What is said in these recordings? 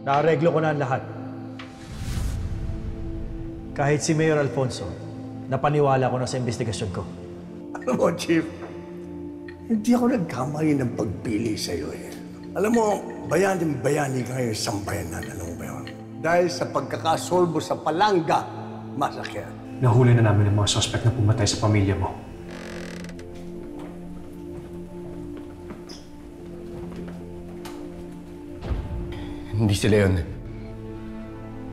Naareglo ko na ang lahat. Kahit si Mayor Alfonso, napaniwala ko na sa investigasyon ko. Alam mo, Chief, hindi ako nagkamali ng pagpili sa'yo eh. Alam mo, bayani ka ngayon sa sambayanan. Alam mo ba yun? Dahil sa pagkakasolbo sa Palanga Massacre. Nahuli na namin ang mga suspect na pumatay sa pamilya mo. Hindi sila yun.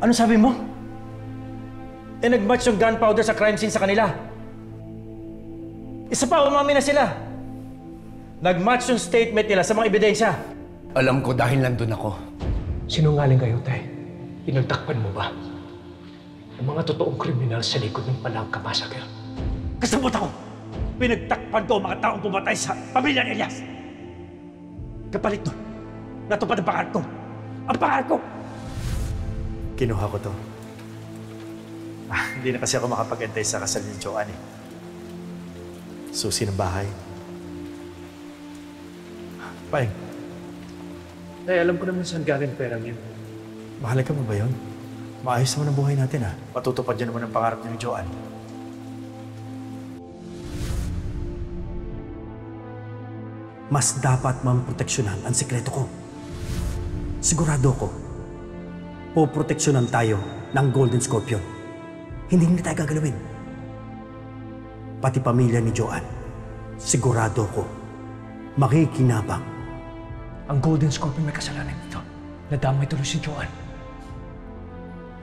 Ano sabi mo? Eh, nag-match yung gunpowder sa crime scene sa kanila. Isa pa, umami na sila. Nag-match yung statement nila sa mga ebidensya. Alam ko dahil nandun ako. Sinungaling kayo, Tay. Pinagtakpan mo ba ang mga totoong kriminal sa likod ng Palangka Massacre? Kasabot ako! Pinagtakpan ko ang mga taong pumatay sa pamilya ni Elias! Kapalit nun, natupad ang pangarap ko! Ang pangarap ko! Kinuha ko to. Hindi na kasi ako makapag-antay sa kasal ni Joanne eh. Susi ng bahay. Paeng. Tay, alam ko naman saan galing perang yun. Mahalaga mo ba yun? Maayos naman ang buhay natin ha. Matutupad yun naman ang pangarap niya ni Joanne. Mas dapat mamproteksyonan ang sikreto ko. Sigurado ko, poproteksyonan tayo ng Golden Scorpion. Hindi tayo gagalawin. Pati pamilya ni Joanne, sigurado ko, makikinabang. Ang Golden Scorpion may kasalanan dito. Nadamay tuloy si Joanne.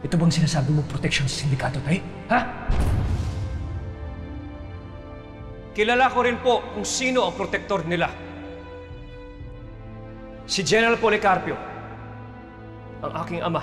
Ito bang sinasabi mo protection sa sindikato, Tay? Ha? Kilala ko rin po kung sino ang protector nila. Si General Policarpio, ang aking ama.